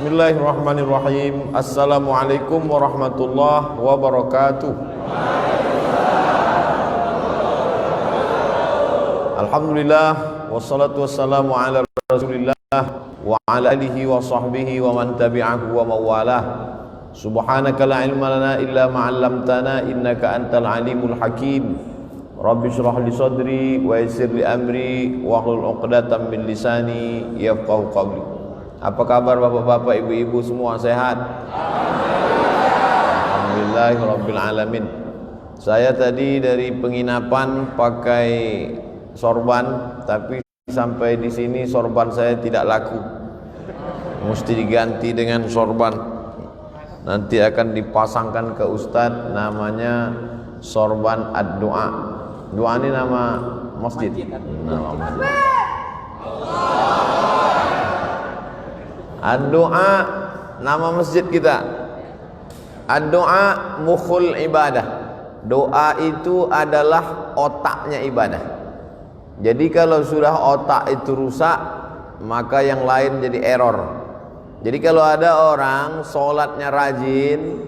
Bismillahirrahmanirrahim. Assalamualaikum warahmatullahi wabarakatuh. Alhamdulillah, wassalatu wassalamu ala rasulillah wa ala alihi wa sahbihi wa man tabi'ahu wa mawalah. Subhanaka la ilma lana illa ma'allamtana innaka antal alimul hakim. Rabbi shrah li sadri wa yassir li amri wa hlul 'uqdatam min lisani yafqahu qawli. Apa kabar bapak-bapak, ibu-ibu semua sehat? Alhamdulillahirabbil alamin. Saya tadi dari penginapan pakai sorban, tapi sampai di sini sorban saya tidak laku. Mesti diganti dengan sorban. Nanti akan dipasangkan ke ustadz, namanya sorban ad-du'a. Doa ini nama masjid. Nama masjid. Ad-du'a nama masjid kita. Ad-du'a mukhul ibadah. Doa itu adalah otaknya ibadah. Jadi kalau sudah otak itu rusak, maka yang lain jadi error. Jadi kalau ada orang sholatnya rajin,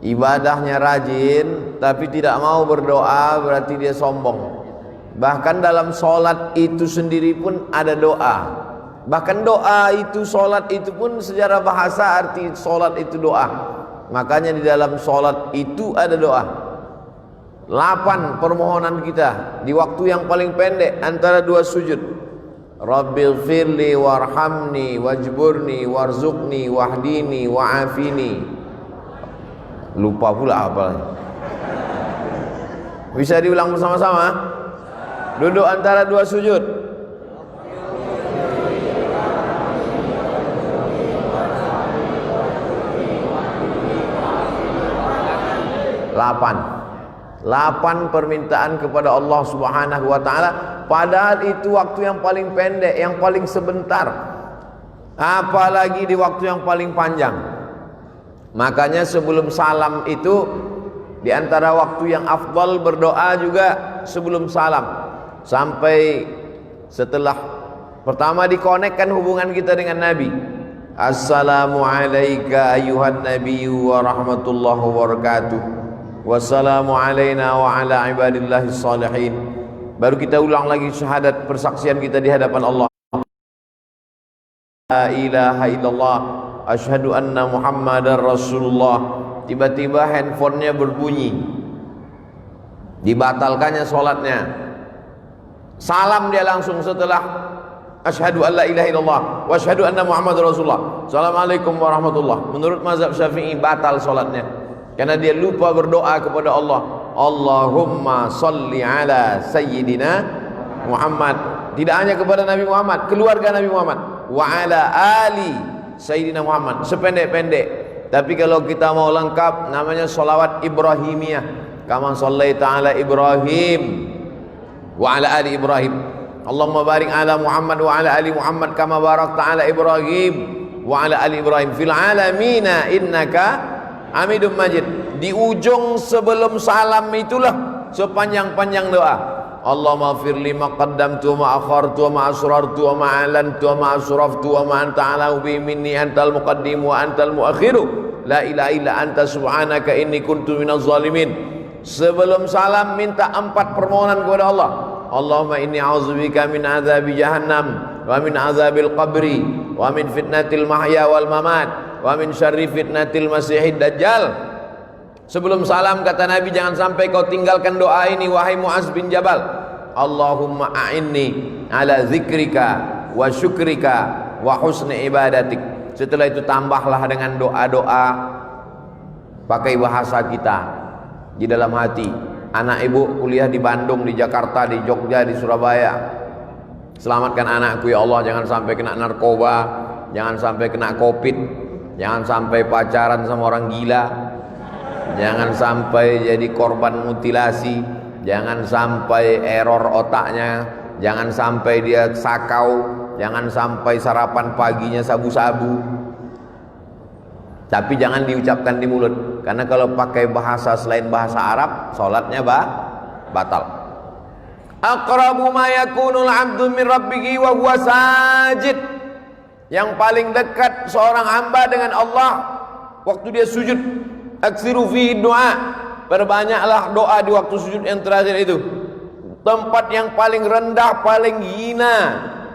ibadahnya rajin, tapi tidak mau berdoa, berarti dia sombong. Bahkan dalam sholat itu sendiri pun ada doa. Bahkan doa itu, sholat itu pun secara bahasa arti sholat itu doa. Makanya di dalam sholat itu ada doa. 8 permohonan kita di waktu yang paling pendek antara 2 sujud. Rabbighfirli warhamni wajburni warzuqni wahdini wa'afini. Lupa pula apa. Bisa diulang bersama-sama? Duduk antara 2 sujud. 8 permintaan kepada Allah Subhanahu wa taala, padahal itu waktu yang paling pendek, yang paling sebentar. Apalagi di waktu yang paling panjang. Makanya sebelum salam itu di antara waktu yang afdal berdoa juga sebelum salam. Sampai setelah pertama dikonekkan hubungan kita dengan Nabi. Assalamu alayka ayyuhan nabiyyu wa rahmatullahi wa barakatuh. Wassalamu alayna wa ala ibadillahi salihin. Baru kita ulang lagi syahadat persaksian kita di hadapan Allah. La ilaha illallah asyhadu anna muhammadar rasulullah. Tiba-tiba handphonenya berbunyi, dibatalkannya sholatnya. Salam dia langsung setelah asyhadu an la ilaha illallah wa asyhadu anna muhammadar rasulullah. Assalamualaikum warahmatullah. Menurut mazhab Syafi'i batal sholatnya, karena dia lupa berdoa kepada Allah. Allahumma salli ala sayyidina Muhammad. Tidak hanya kepada Nabi Muhammad, keluarga Nabi Muhammad. Wa ala ali sayyidina Muhammad. Sependek-pendek. Tapi kalau kita mau lengkap, namanya sholawat Ibrahimiyah. Kama sallaita ala Ibrahim wa ala ali Ibrahim. Allahumma barik ala Muhammad wa ala ali Muhammad kama barakta ala Ibrahim wa ala ali Ibrahim fil alamina innaka Hamidum Majid. Di ujung sebelum salam itulah sepanjang-panjang doa. Allahumma firli ma qaddamtu wa ma akhartu wa ma asrartu wa ma alantu wa ma asraftu wa ma anta ala bi minni antal muqaddim wa antal muakhiru la ilaha illa anta subhanaka inni kuntu minaz zalimin. Sebelum salam minta 4 permohonan kepada Allah. Allahumma inni a'udzubika min azabi jahannam wa min azabil qabri wa min fitnatil mahya wal mamat wa min syarri fitnatil masihid dajjal. Sebelum salam kata Nabi, jangan sampai kau tinggalkan doa ini wahai Mu'az bin Jabal. Allahumma a'inni ala zikrika wa syukrika wa husni ibadatik. Setelah itu tambahlah dengan doa-doa pakai bahasa kita di dalam hati. Anak ibu kuliah di Bandung, di Jakarta, di Jogja, di Surabaya. Selamatkan anakku ya Allah, jangan sampai kena narkoba, jangan sampai kena covid, jangan sampai pacaran sama orang gila, jangan sampai jadi korban mutilasi, jangan sampai error otaknya, jangan sampai dia sakau, jangan sampai sarapan paginya sabu-sabu. Tapi jangan diucapkan di mulut, karena kalau pakai bahasa selain bahasa Arab, sholatnya batal. Aqrabu ma yakunul 'abdu min rabbih wa huwa sajid. Yang paling dekat seorang hamba dengan Allah waktu dia sujud, aksiru fi doa, perbanyaklah doa di waktu sujud yang terakhir itu. Tempat yang paling rendah, paling hina,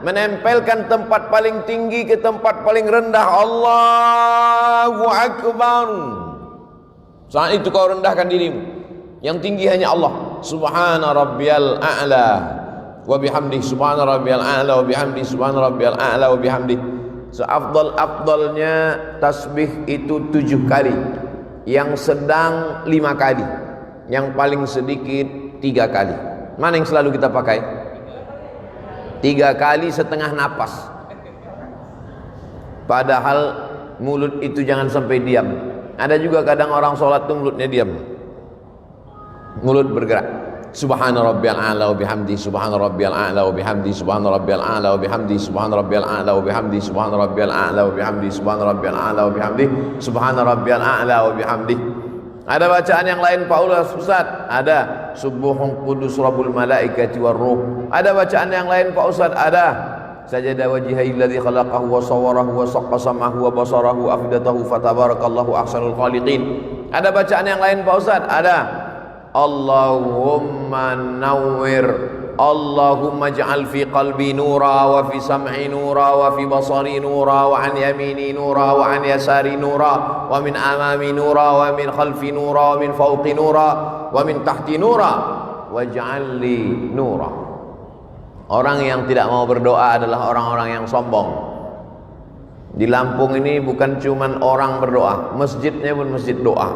menempelkan tempat paling tinggi ke tempat paling rendah. Allahu Akbar. Saat itu kau rendahkan dirimu. Yang tinggi hanya Allah. Subhana rabbiyal a'la wa bihamdihi, subhana rabbiyal a'la wa bihamdihi, subhana rabbiyal a'la wa bihamdihi. Seafdal-afdalnya tasbih itu 7 kali, yang sedang 5 kali, yang paling sedikit 3 kali. Mana yang selalu kita pakai? 3 kali setengah napas. Padahal mulut itu jangan sampai diam. Ada juga kadang orang sholat itu mulutnya diam, mulut bergerak. Subhana rabbiyal a'la wa bihamdi, subhana rabbiyal a'la wa bihamdi, subhana rabbiyal a'la wa bihamdi, subhana rabbiyal a'la wa bihamdi, subhana rabbiyal a'la wa bihamdi, subhana rabbiyal a'la wa bihamdi, subhana rabbiyal a'la wa bihamdi. Ada bacaan yang lain Pak Ustaz? Ada. Subuhun qudus rabbul malaikati war ruh. Ada bacaan yang lain Pak Ustaz? Ada. Sajada wajhihil ladzi khalaqahu wa sawwarahu wa saqqa sam'ahu wa basarahu afidatahu fatabarakallahu ahsanul khaliqin. Ada bacaan yang lain Pak Ustaz? Ada. Allahumma nawwir, Allahumma ij'al fi qalbi nura wa fi sam'i nura wa fi basari nura wa an yamini nura wa an yasari nura wa min amami nura wa min khalfi nura wa min fawqi nura wa min tahti nura waj'al li nura. Orang yang tidak mau berdoa adalah orang-orang yang sombong. Di Lampung ini bukan cuman orang berdoa, masjidnya pun masjid doa.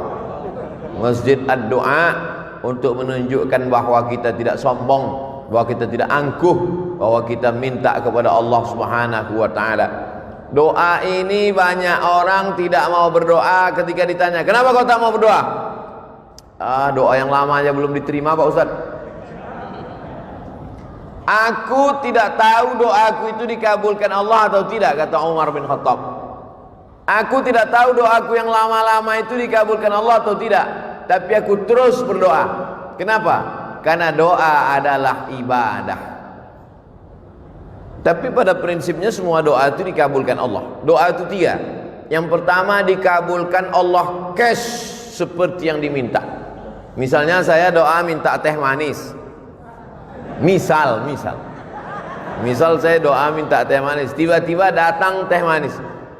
Masjid ad-doa, untuk menunjukkan bahwa kita tidak sombong, bahwa kita tidak angkuh, bahwa kita minta kepada Allah Subhanahu wa taala. Doa ini banyak orang tidak mau berdoa. Ketika ditanya, "Kenapa kau tak mau berdoa?" Doa yang lama aja belum diterima Pak Ustaz. Aku tidak tahu doaku itu dikabulkan Allah atau tidak, kata Umar bin Khattab. Aku tidak tahu doaku yang lama-lama itu dikabulkan Allah atau tidak, tapi aku terus berdoa. Kenapa? Karena doa adalah ibadah. Tapi pada prinsipnya semua doa itu dikabulkan Allah. Doa itu 3. Yang pertama dikabulkan Allah cash seperti yang diminta. Misalnya saya doa minta teh manis. Misal saya doa minta teh manis, tiba-tiba datang teh manis.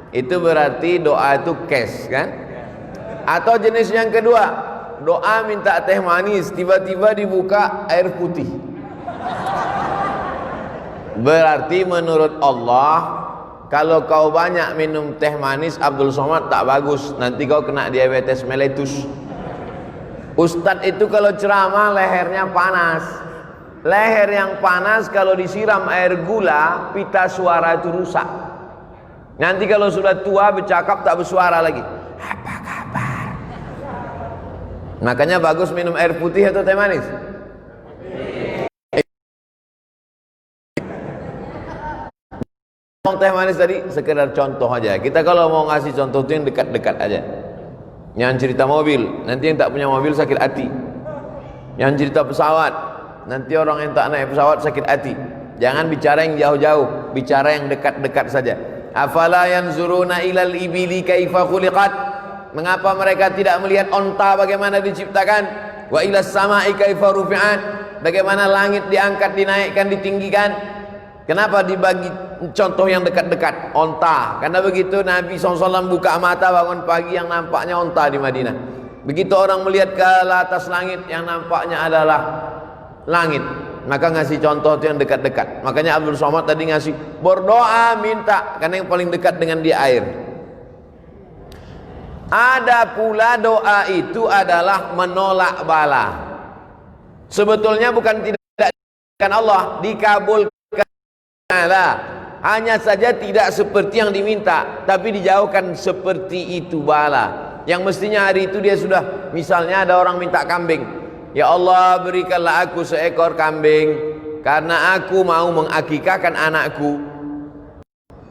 Itu berarti doa itu cash kan? Atau jenis yang kedua, doa minta teh manis, tiba-tiba dibuka air putih. Berarti menurut Allah, kalau kau banyak minum teh manis Abdul Somad tak bagus, nanti kau kena diabetes mellitus. Ustadz itu kalau ceramah lehernya panas. Leher yang panas kalau disiram air gula, pita suara itu rusak. Nanti kalau sudah tua bercakap tak bersuara lagi. Apa kabar? Makanya bagus minum air putih atau teh manis? Teh manis tadi sekedar contoh aja. Kita kalau mau ngasih contoh itu yang dekat-dekat aja. Yang cerita mobil, nanti yang tak punya mobil sakit hati. Yang cerita pesawat, nanti orang yang tak naik pesawat sakit hati. Jangan bicara yang jauh-jauh, bicara yang dekat-dekat saja. Afala yanzuruna ilal ibili kaifa khuliqat? Mengapa mereka tidak melihat onta bagaimana diciptakan? Wa ilas sama'i kaifa rufi'at? Bagaimana langit diangkat, dinaikkan, ditinggikan? Kenapa dibagi contoh yang dekat-dekat? Onta. Karena begitu Nabi SAW buka mata bangun pagi yang nampaknya onta di Madinah. Begitu orang melihat ke atas langit yang nampaknya adalah langit, maka ngasih contoh itu yang dekat-dekat. Makanya Abdul Somad tadi ngasih berdoa minta, karena yang paling dekat dengan dia air. Ada pula doa itu adalah menolak bala. Sebetulnya bukan tidak dikabulkan Allah, dikabulkan Allah. Hanya saja tidak seperti yang diminta, tapi dijauhkan seperti itu bala. Yang mestinya hari itu dia sudah, misalnya ada orang minta kambing. Ya Allah, berikanlah aku seekor kambing karena aku mau mengakikahkan anakku.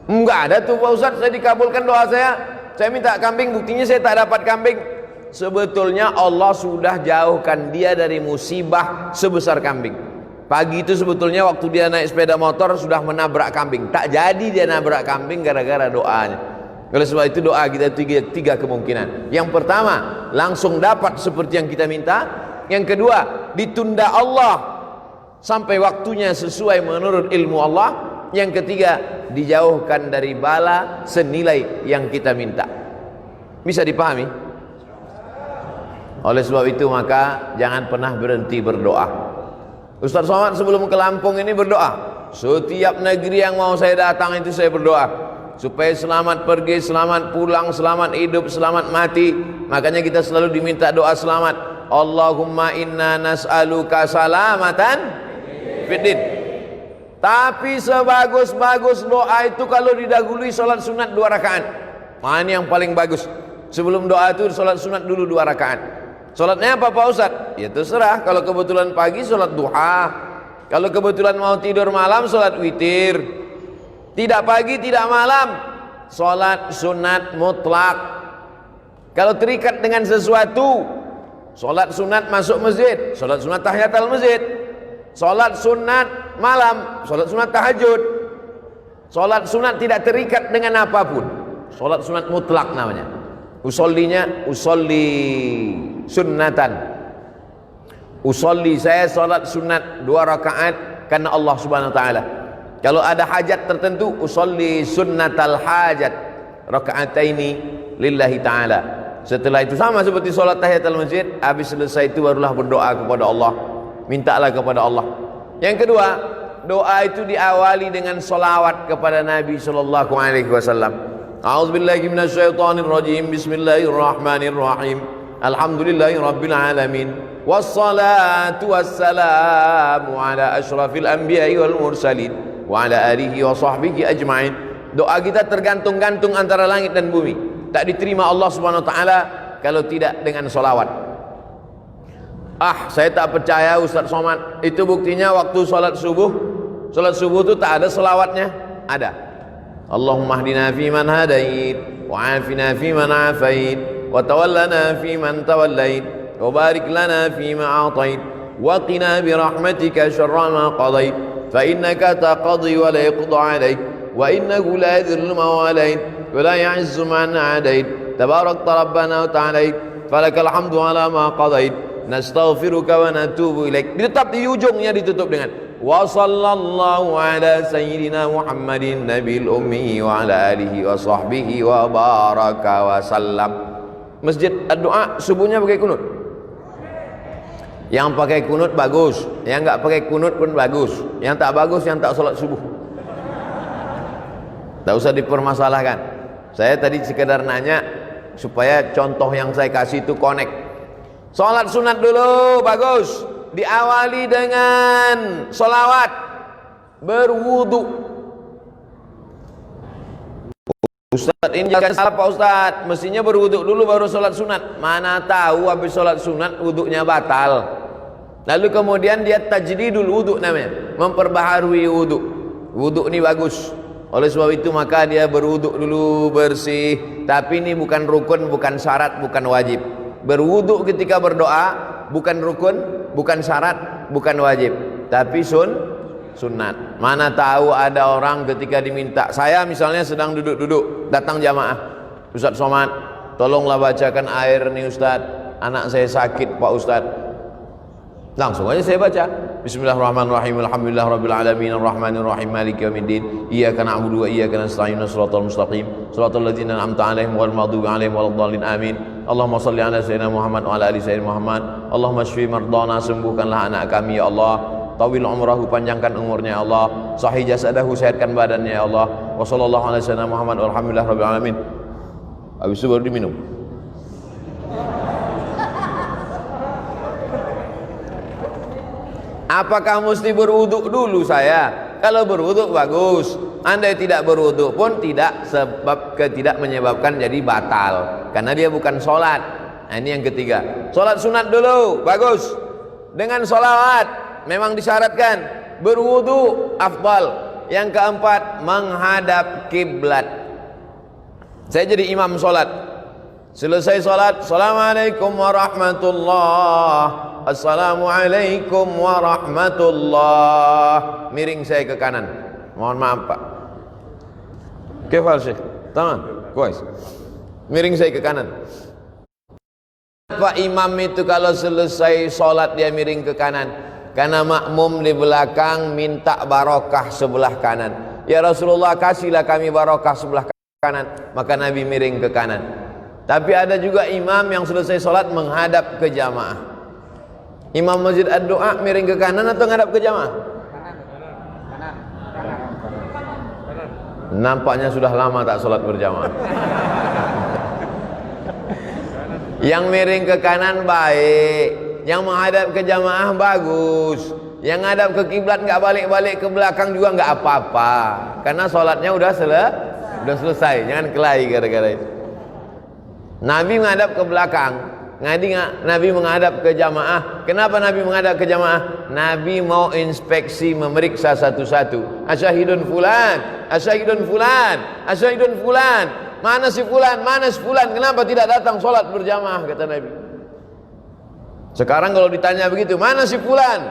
Enggak ada tuh Pak Ustaz, saya dikabulkan doa saya minta kambing, buktinya saya tak dapat kambing. Sebetulnya Allah sudah jauhkan dia dari musibah sebesar kambing. Pagi itu sebetulnya waktu dia naik sepeda motor sudah menabrak kambing. Tak jadi dia nabrak kambing gara-gara doanya. Oleh sebab itu doa kita tiga kemungkinan. Yang pertama, langsung dapat seperti yang kita minta. Yang kedua, ditunda Allah sampai waktunya sesuai menurut ilmu Allah. Yang ketiga, dijauhkan dari bala senilai yang kita minta. Bisa dipahami? Oleh sebab itu maka jangan pernah berhenti berdoa. Ustaz Somad sebelum ke Lampung ini berdoa, setiap negeri yang mau saya datang itu saya berdoa supaya selamat pergi, selamat pulang, selamat hidup, selamat mati. Makanya kita selalu diminta doa selamat. Allahumma inna nas'aluka salamatan fiddin. Tapi sebagus-bagus doa itu kalau didahului salat sunat 2 rakaat. Ini yang paling bagus. Sebelum doa itu salat sunat dulu 2 rakaat. Salatnya apa Pak Ustaz? Ya terserah. Kalau kebetulan pagi salat duha, kalau kebetulan mau tidur malam salat witir. Tidak pagi tidak malam salat sunat mutlak. Kalau terikat dengan sesuatu, salat sunat masuk masjid, salat sunat tahiyatul masjid, salat sunat malam, salat sunat tahajud. Salat sunat tidak terikat dengan apapun, salat sunat mutlak namanya. Usollinya usolli sunnatan. Usolli, saya salat sunat 2 rakaat karena Allah Subhanahu wa taala. Kalau ada hajat tertentu, usolli sunnatal hajat rakaataini lillahi taala. Setelah itu sama seperti salat tahiyatul masjid, habis selesai itu barulah berdoa kepada Allah. Mintalah kepada Allah. Yang kedua, doa itu diawali dengan selawat kepada Nabi sallallahu alaihi wasallam. A'udzubillahi minasyaitonir rajim. Bismillahirrahmanirrahim. Alhamdulillahi rabbil alamin. Wassalatu wassalamu ala asyrafil anbiya'i wal mursalin wa ala alihi wa sahbihi ajma'in. Doa kita tergantung-gantung antara langit dan bumi. Tak diterima Allah Subhanahu wa taala kalau tidak dengan solawat. Saya tak percaya Ustaz Somad. Itu buktinya waktu salat subuh. Salat subuh itu tak ada selawatnya. Ada. Allahumma hdina fi man hadait wa afina fi man afait wa tawallana fi man tawallait wa barik lana fi ma atait wa qina bi rahmatika syarra ma qadait fa innaka taqdi wa la yuqda alaik wa innahu la yadhillu man walait wa la ya'izzu man adait tabarakta rabbana wa ta'alait falakal hamdu ala ma qadait nastaghfiruka wa natubu ilaik. Tetap di ujungnya ditutup dengan wa sallallahu ala sayyidina Muhammadin nabil ummi wa ala alihi wa sahbihi wa baraka wa sallam. Masjid doa subuhnya pakai kunut. Yang pakai kunut bagus, yang enggak pakai kunut pun bagus. Yang tak bagus yang tak salat subuh. Tak usah dipermasalahkan. Saya tadi sekedar nanya supaya contoh yang saya kasih itu connect. Salat sunat dulu bagus, diawali dengan solawat, berwudu. Ustaz ini jangan salah Pak Ustaz, mestinya berwudu dulu baru sholat sunat. Mana tahu habis sholat sunat wudunya batal. Lalu kemudian dia tajdidul wudu namanya, memperbaharui wudu. Wudu ini bagus. Oleh sebab itu maka dia berwudu dulu bersih. Tapi ini bukan rukun, bukan syarat, bukan wajib. Berwudu ketika berdoa bukan rukun, bukan syarat, bukan wajib, tapi sunat. Mana tahu ada orang ketika diminta, saya misalnya sedang duduk-duduk, datang jamaah, Ustaz Somad, tolonglah bacakan air nih Ustaz, anak saya sakit Pak Ustaz. Langsung aja saya baca. Bismillahirrahmanirrahim. Alhamdulillahirabbil alamin arrahmanir rahim maliki yaumiddin. Iyyaka na'budu wa iyyaka nasta'in shiratal mustaqim shiratal ladzina an'amta 'alaihim ghairil maghdubi 'alaihim waladdallin amin. Allahumma shalli ala sayyidina Muhammad wa ala ali sayyidina Muhammad. Allahumma shfi mardana, sembuhkanlah anak kami ya Allah. Tawil umrahu, panjangkan umurnya ya Allah. Sahih jasadahu, sehatkan badannya ya Allah. Wa sallallahu ala sayyidina Muhammad walhamdulillahirabbil alamin. Habis itu baru diminum. Apakah mesti berwuduk dulu saya? Kalau berwuduk bagus. Andai tidak berwuduk pun tidak menyebabkan jadi batal, karena dia bukan sholat. Nah, ini yang ketiga. Sholat sunat dulu bagus. Dengan sholawat memang disyaratkan. Berwuduk afdal. Yang keempat, menghadap kiblat. Saya jadi imam sholat. Selesai sholat, assalamualaikum warahmatullahi Assalamualaikum warahmatullah. Miring saya ke kanan. Mohon maaf Pak. Kefal Syekh. Tamam. Kuais. Miring saya ke kanan. Pak imam itu kalau selesai sholat dia miring ke kanan? Karena makmum di belakang minta barokah sebelah kanan. Ya Rasulullah, kasihlah kami barokah sebelah kanan. Maka Nabi miring ke kanan. Tapi ada juga imam yang selesai sholat menghadap ke jamaah. Imam masjid ad-doa miring ke kanan atau menghadap ke jamaah? Nampaknya sudah lama tak sholat berjamaah. Yang miring ke kanan baik, yang menghadap ke jamaah bagus, yang menghadap ke kiblat nggak balik-balik ke belakang juga nggak apa-apa, karena sholatnya udah selesai. Jangan kelahi gara-gara itu. Nabi menghadap ke belakang, Nabi menghadap ke jamaah. Kenapa Nabi menghadap ke jamaah? Nabi mau inspeksi, memeriksa satu-satu. Asyahidun fulan, asyahidun fulan, asyahidun fulan. Mana si fulan, mana si fulan, kenapa tidak datang sholat berjamaah, kata Nabi. Sekarang kalau ditanya begitu, mana si fulan?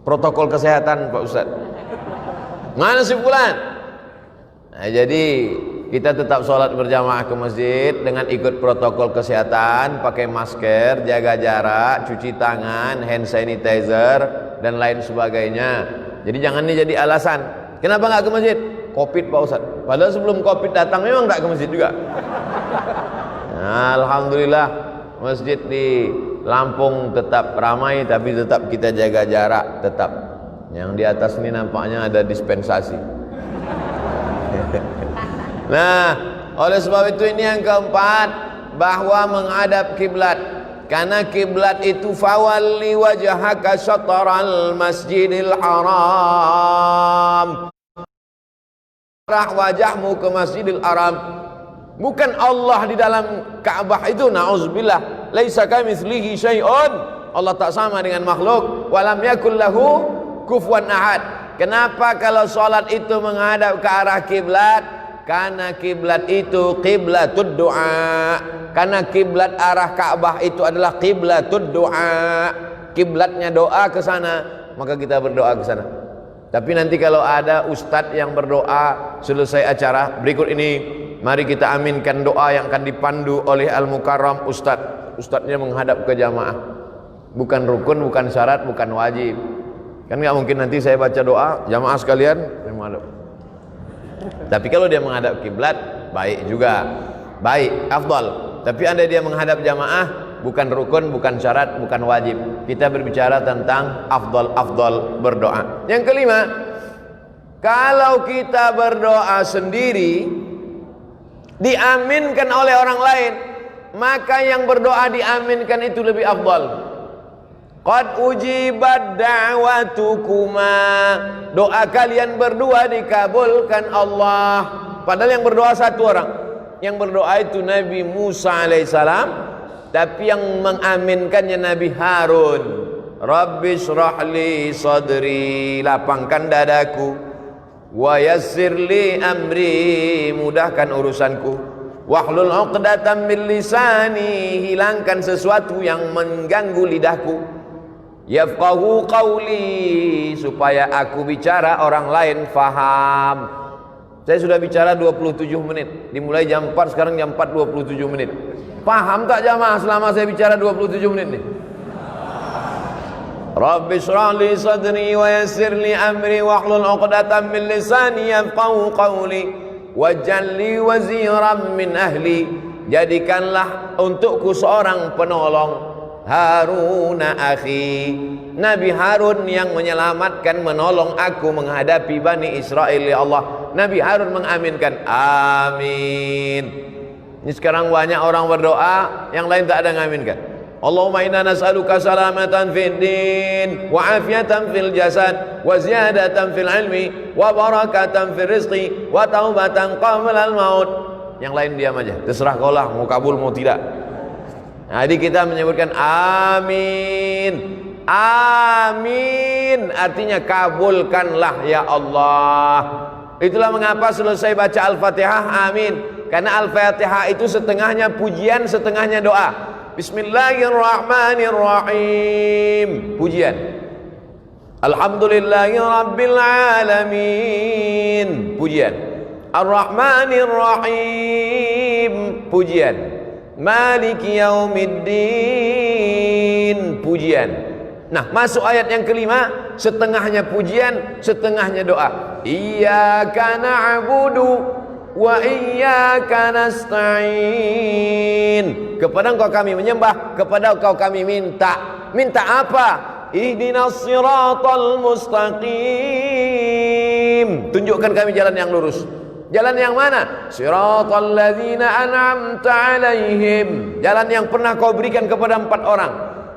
Protokol kesehatan Pak Ustaz. Mana si fulan? Nah, jadi kita tetap sholat berjamaah ke masjid dengan ikut protokol kesehatan, pakai masker, jaga jarak, cuci tangan, hand sanitizer, dan lain sebagainya. Jadi jangan ini jadi alasan. Kenapa nggak ke masjid? Covid Pak Ustaz. Padahal sebelum Covid datang memang nggak ke masjid juga. Nah, alhamdulillah masjid di Lampung tetap ramai, tapi tetap kita jaga jarak tetap. Yang di atas ini nampaknya ada dispensasi. Nah, oleh sebab itu ini yang keempat, bahwa menghadap kiblat. Karena kiblat itu fawalli wajhaka syatral masjidil haram. Arah wajahmu ke Masjidil Haram. Bukan Allah di dalam Ka'bah itu, na'udzubillah. Laisa kamitslihi syai'un. Allah tak sama dengan makhluk. Walam yakul lahu kufuwan ahad. Kenapa kalau salat itu menghadap ke arah kiblat? Karena kiblat itu qiblatud du'a. Karena kiblat arah Ka'bah itu adalah qiblatud du'a. Kiblatnya doa ke sana, maka kita berdoa ke sana. Tapi nanti kalau ada ustadz yang berdoa selesai acara, berikut ini mari kita aminkan doa yang akan dipandu oleh Al-Mukarram ustadz. Ustadznya menghadap ke jamaah. Bukan rukun, bukan syarat, bukan wajib. Kan nggak mungkin nanti saya baca doa, jamaah sekalian menghadap. Tapi kalau dia menghadap kiblat, baik juga. Baik, afdal. Tapi anda dia menghadap jamaah, bukan rukun, bukan syarat, bukan wajib. Kita berbicara tentang afdal berdoa. Yang kelima, kalau kita berdoa sendiri diaminkan oleh orang lain, maka yang berdoa diaminkan itu lebih afdal. Qad ujibat da'watukuma. Doa kalian berdua dikabulkan Allah. Padahal yang berdoa satu orang. Yang berdoa itu Nabi Musa alaihissalam, tapi yang mengaminkannya Nabi Harun. Rabbi shrahli sadri, lapangkan dadaku, wa yassirli amri, mudahkan urusanku, wahlul 'uqdatam min lisani, hilangkan sesuatu yang mengganggu lidahku, yafqahu qawli, supaya aku bicara orang lain faham. Saya sudah bicara 27 menit, dimulai jam 4, sekarang jam 4 27 menit. Paham tak jamaah selama saya bicara 27 menit nih? Rabbi shrah li sadri wa yassir li amri wahlul 'uqdatam min lisani yafqahu qawli waj'al li waziran min ahli. Jadikanlah untukku seorang penolong, Haruna akhi, Nabi Harun yang menyelamatkan, menolong aku menghadapi Bani Israel. Ya Allah, Nabi Harun mengaminkan, amin. Ini sekarang banyak orang berdoa, yang lain tak ada mengaminkan. Allahumma inna nas'aluka salamatan fid din wa afiatan fil jasad wa ziyadatan fil ilmi wa barakatan fil rizqi wa taubatan qabla al maut. Yang lain diam aja, terserah kau lah mau kabul mau tidak. Jadi kita menyebutkan amin. Amin artinya kabulkanlah ya Allah. Itulah mengapa selesai baca Al-Fatihah amin. Karena Al-Fatihah itu setengahnya pujian, setengahnya doa. Bismillahirrahmanirrahim. Pujian. Alhamdulillahirabbil alamin. Pujian. Ar-Rahmanir-Rahim. Pujian. Maliki yaumiddin. Pujian. Nah, masuk ayat yang kelima, setengahnya pujian, setengahnya doa. Iyyaka na'budu wa iyyaka nasta'in. Kepada Engkau kami menyembah, kepada Engkau kami minta. Minta apa? Ihdinas siratal mustaqim. Tunjukkan kami jalan yang lurus. Jalan yang mana? Siratal ladzina an'amta alaihim. Jalan yang pernah Kau berikan kepada 4 orang.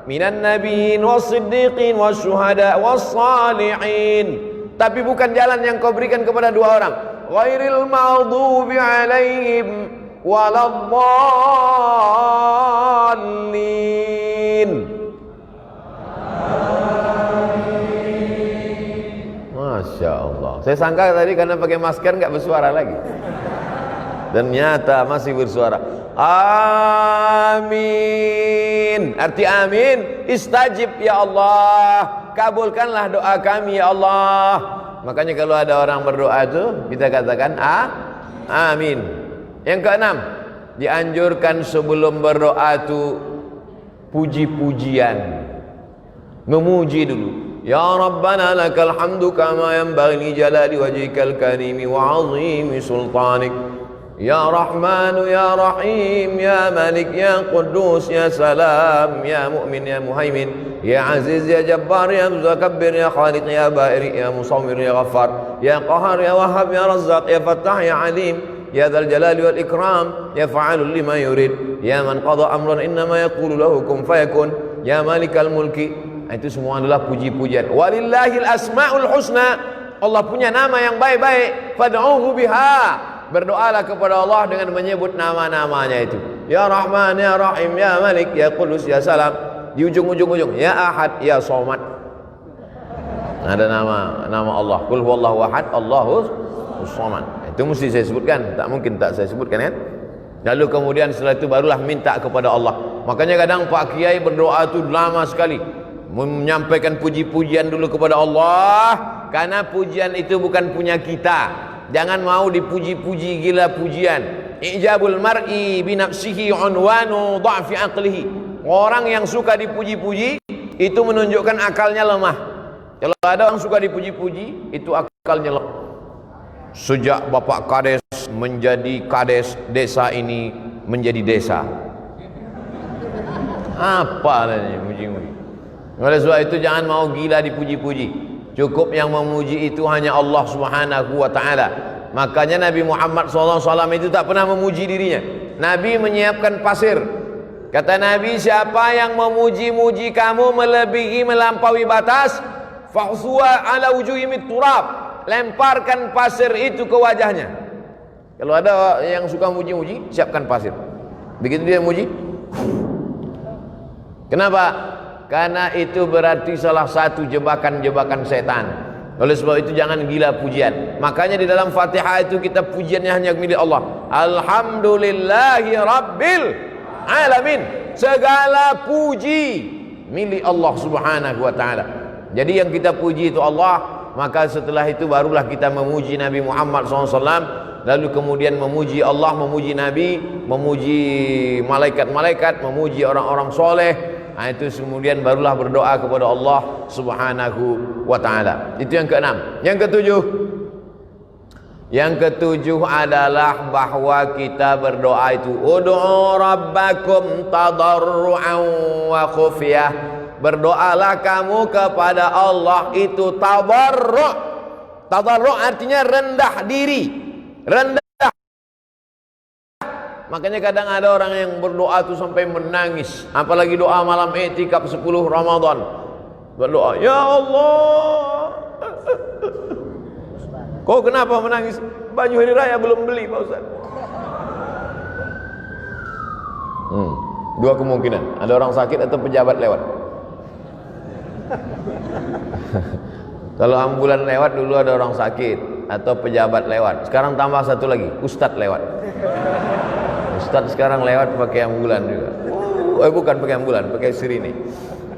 Minan nabiyyin was-siddiqin wasyuhada was-salihin. Tapi bukan jalan yang Kau berikan kepada 2 orang. Ghairil maghdubi alaihim waladdallin. Masya Allah. Saya sangka tadi karena pakai masker nggak bersuara lagi. Dan nyata masih bersuara. Amin. Arti amin, istajib ya Allah. Kabulkanlah doa kami ya Allah. Makanya kalau ada orang berdoa itu kita katakan amin. Yang keenam, dianjurkan sebelum berdoa itu puji-pujian. Memuji dulu. Ya Rabbana lakal hamdu kama yanbaghi li jalali wajhikal karimi wa 'azimi sultanik. Ya Rahmanu ya Rahim ya Malik ya Quddus ya Salam ya Mu'min ya Muhaimin ya Aziz ya Jabbar ya Mutakabbir ya Khaliq ya Ba'iri ya Musawwir ya Ghaffar ya Qahar ya Wahhab ya Razzaq ya Fattah ya Alim ya Dzal Jalali wal Ikram ya Fa'alul lima yurid ya man qada amran innama yaqulu lahu kun fayakun ya Malikal Mulki. Itu semua adalah puji-pujian. Walillahil asmaul husna. Allah punya nama yang baik-baik. Fad'uhu biha. Berdoalah kepada Allah dengan menyebut nama-namanya itu. Ya Rahman, Ya Rahim, Ya Malik, Ya Qudus, Ya Salam. Di ujung-ujung Ya Ahad, Ya Somad. Ada nama Allah. Qul huwallahu ahad, Allahus Somad. Itu mesti saya sebutkan. Tak mungkin tak saya sebutkan kan? Lalu kemudian setelah itu barulah minta kepada Allah. Makanya kadang Pak Kiai berdoa itu lama sekali. Menyampaikan puji-pujian dulu kepada Allah. Karena pujian itu bukan punya kita. Jangan mau dipuji-puji gila pujian. Ijabul mar'i binafsihi unwanu dha'fi aqlihi. Orang yang suka dipuji-puji itu menunjukkan akalnya lemah. Kalau ada orang suka dipuji-puji, itu akalnya lemah. Sejak Bapak Kades menjadi Kades, desa ini menjadi desa. Apa ini puji-puji? Oleh sebab itu jangan mau gila dipuji-puji. Cukup yang memuji itu hanya Allah Subhanahu wa ta'ala. Makanya Nabi Muhammad SAW itu tak pernah memuji dirinya. Nabi menyiapkan pasir. Kata Nabi, siapa yang memuji-muji kamu melebihi melampaui batas, fahsuwa ala wujuhimit turab. Lemparkan pasir itu ke wajahnya. Kalau ada yang suka muji-muji, siapkan pasir. Begitu dia muji. Kenapa? Karena itu berarti salah satu jebakan-jebakan setan. Oleh sebab itu jangan gila pujian. Makanya di dalam Fatihah itu kita pujiannya hanya milik Allah. Alhamdulillahi Rabbil Alamin. Segala puji milik Allah Subhanahu wa ta'ala. Jadi yang kita puji itu Allah. Maka setelah itu barulah kita memuji Nabi Muhammad SAW. Lalu kemudian memuji Allah, memuji Nabi, memuji malaikat-malaikat, memuji orang-orang soleh. Nah, itu kemudian barulah berdoa kepada Allah Subhanahu wa ta'ala. Itu yang keenam. Yang ketujuh adalah bahwa kita berdoa itu ud'u rabbakum tadarru'an wa khufyah. Berdoalah kamu kepada Allah itu tadarru'. Tadarru' artinya rendah diri. Rendah. Makanya kadang ada orang yang berdoa itu sampai menangis. Apalagi doa malam i'tikaf 10 Ramadan. Berdoa, ya Allah. Kau kenapa menangis? Baju hari raya belum beli Pak Ustaz. Dua kemungkinan. Ada orang sakit atau pejabat lewat. Kalau ambulan lewat dulu ada orang sakit atau pejabat lewat. Sekarang tambah satu lagi, ustadz lewat. Ustadz sekarang lewat pakai ambulan juga. bukan pakai ambulan, pakai sirine.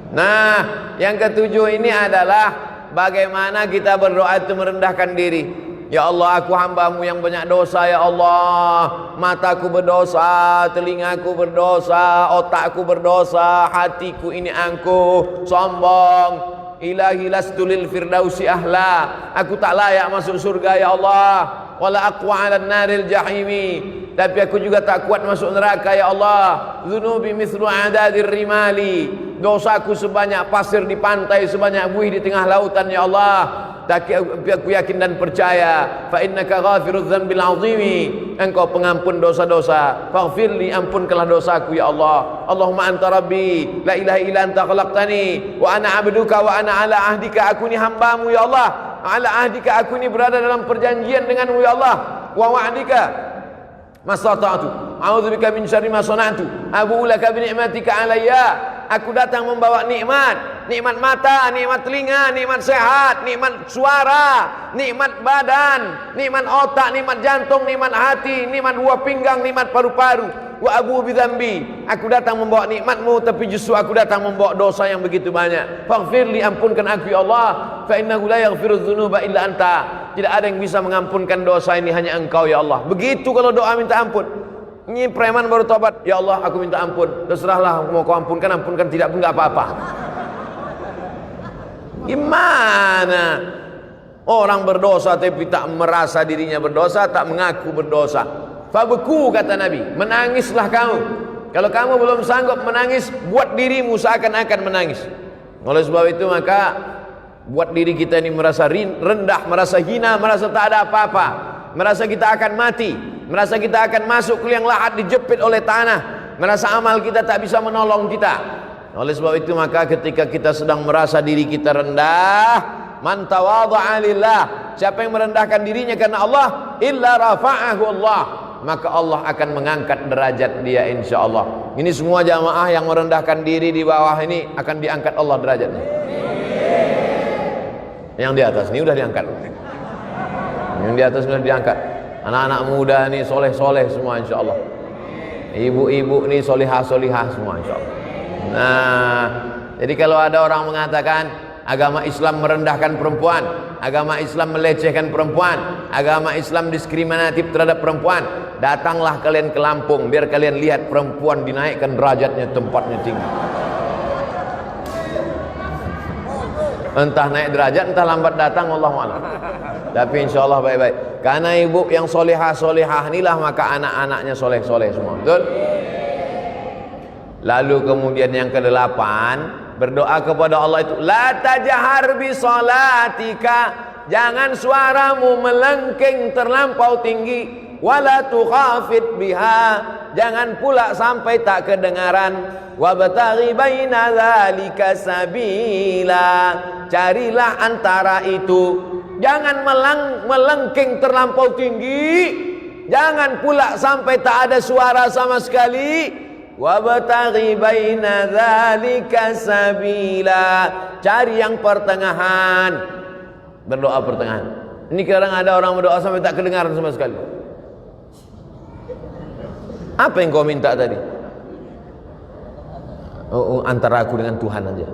Nah, yang ketujuh ini adalah bagaimana kita berdoa itu merendahkan diri. Ya Allah, aku hamba-Mu yang banyak dosa. Ya Allah, mataku berdosa, telingaku berdosa, otakku berdosa, hatiku ini angkuh, sombong. Ilahi lastu lil firdausi ahla, aku tak layak masuk surga ya Allah. Wala aqwa 'alan naril jahimi, tapi aku juga tak kuat masuk neraka ya Allah. Dzunubi mithlu adadir rimali, dosaku sebanyak pasir di pantai, sebanyak buih di tengah lautan ya Allah. Tapi aku yakin dan percaya, fa innaka ghafirudz dzambil 'azimi, engkau pengampun dosa-dosa. Faghfirli, ampunkanlah dosaku ya Allah. Allahumma anta rabbi, la ilaha illa anta khalaqtani wa ana 'abduka wa ana ala ahdika, aku ni hamba-Mu ya Allah. Ala ahdika, aku ni berada dalam perjanjian dengan-Mu ya Allah. Wa wa'dika mastata'tu, a'udzubika min syarri ma sana'tu, abu'u laka bi ni'matika alayya. Aku datang membawa nikmat, nikmat mata, nikmat telinga, nikmat sehat, nikmat suara, nikmat badan, nikmat otak, nikmat jantung, nikmat hati, nikmat buah pinggang, nikmat paru-paru. Wa abu bidzambi, aku datang membawa nikmat-Mu, tapi justru aku datang membawa dosa yang begitu banyak. Faghfirli, ampunkan aku ya Allah. Fa innahu la yaghfirudz dzunuba illa anta, tidak ada yang bisa mengampunkan dosa ini, hanya Engkau ya Allah. Begitu kalau doa minta ampun. Ini preman baru tobat, ya Allah aku minta ampun, terserahlah mau Kau ampunkan, ampunkan, tidak pun nggak apa-apa. Gimana orang berdosa tapi tak merasa dirinya berdosa, tak mengaku berdosa? Fabeku, kata Nabi, menangislah kamu. Kalau kamu belum sanggup menangis, buat dirimu seakan-akan menangis. Oleh sebab itu maka buat diri kita ini merasa rendah, merasa hina, merasa tak ada apa-apa, merasa kita akan mati, merasa kita akan masuk ke liang lahat dijepit oleh tanah, merasa amal kita tak bisa menolong kita. Oleh sebab itu maka ketika kita sedang merasa diri kita rendah, man tawadha'a lillah, siapa yang merendahkan dirinya karena Allah, illa rafa'ahu Allah, maka Allah akan mengangkat derajat dia insyaallah. Ini semua jamaah yang merendahkan diri di bawah ini akan diangkat Allah derajatnya. Yang di atas ini udah diangkat. Yang di atas sudah diangkat. Anak-anak muda ini soleh-soleh semua insyaallah. Ibu-ibu ini solihah-solihah semua insyaallah. Nah, jadi kalau ada orang mengatakan agama Islam merendahkan perempuan, agama Islam melecehkan perempuan, agama Islam diskriminatif terhadap perempuan, datanglah kalian ke Lampung biar kalian lihat perempuan dinaikkan derajatnya, tempatnya tinggi. Entah naik derajat, entah lambat datang, wallahu a'lam. Tapi insyaallah baik-baik. Karena ibu yang solehah-solehah inilah maka anak-anaknya soleh-soleh semua. Betul? Lalu kemudian yang ke-8, berdoa kepada Allah itu, la tajhar bi salatika, jangan suaramu melengking terlampau tinggi, wala tukhafit biha, jangan pula sampai tak kedengaran, wabtaghi baina dzalika sabila, carilah antara itu, jangan melengking terlampau tinggi, jangan pula sampai tak ada suara sama sekali. Wabtaghi baina dzalika sabila, cari yang pertengahan, berdoa pertengahan. Ini kadang ada orang berdoa sampai tak kedengaran sama sekali. Apa yang kau minta tadi? Antara aku dengan Tuhan aja.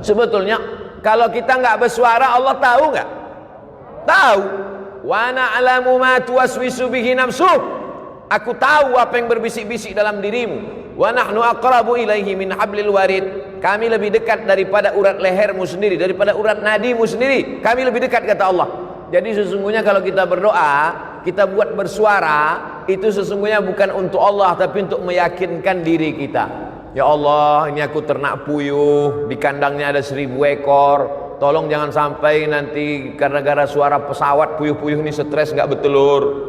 Sebetulnya kalau kita nggak bersuara, Allah tahu nggak? Tahu. Wa na'lamu ma tuwaswisu bihi nafsuh. Aku tahu apa yang berbisik-bisik dalam dirimu. Wa nahnu aqrabu ilaihi min hablil warid. Kami lebih dekat daripada urat lehermu sendiri, daripada urat nadimu sendiri. Kami lebih dekat, kata Allah. Jadi sesungguhnya kalau kita berdoa, kita buat bersuara, itu sesungguhnya bukan untuk Allah, tapi untuk meyakinkan diri kita. Ya Allah, ini aku ternak puyuh, di kandangnya ada 1000 ekor. Tolong jangan sampai nanti gara-gara suara pesawat puyuh-puyuh ini stres nggak bertelur.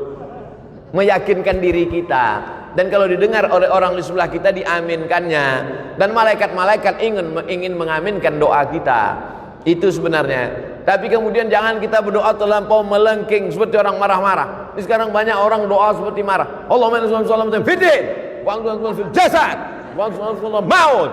Meyakinkan diri kita, dan kalau didengar oleh orang di sebelah kita diaminkannya, dan malaikat-malaikat ingin mengaminkan doa kita. Itu sebenarnya. Tapi kemudian jangan kita berdoa terlampau melengking seperti orang marah-marah. Ini sekarang banyak orang doa seperti marah. Allahumma inna sallallahu fiddin wa antum fil jasad wa antum maut.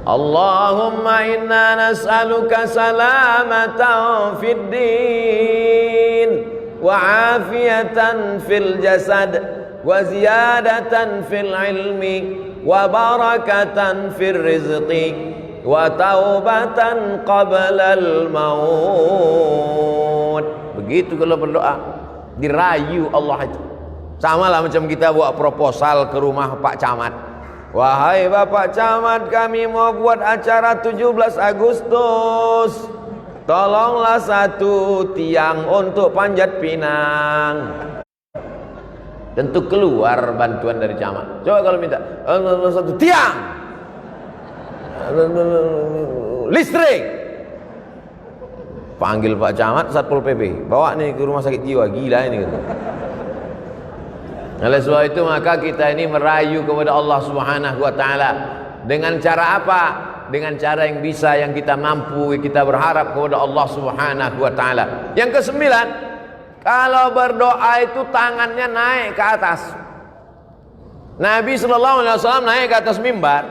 Allahumma inna nas'aluka salamatan fid din wa afiyatan fil jasad wa ziyadatan fil ilmi wa barakatan fil rizqi wa taubatan qablal maut. Begitu kalau berdoa, dirayu Allah itu. Sama lah macam kita buat proposal ke rumah Pak Camat. Wahai Bapak Camat, kami mau buat acara 17 Agustus. Tolonglah satu tiang untuk Panjat Pinang. Tentu keluar bantuan dari camat. Coba kalau minta satu tiang, listrik, panggil Pak Camat, Satpol PP, bawa nih ke rumah sakit jiwa, gila ini gitu. Oleh sebab itu maka kita ini merayu kepada Allah Subhanahu wa taala dengan cara apa? Dengan cara yang bisa, yang kita mampu, kita berharap kepada Allah Subhanahu wa taala. Yang kesembilan, kalau berdoa itu tangannya naik ke atas. Nabi sallallahu alaihi wasallam naik ke atas mimbar,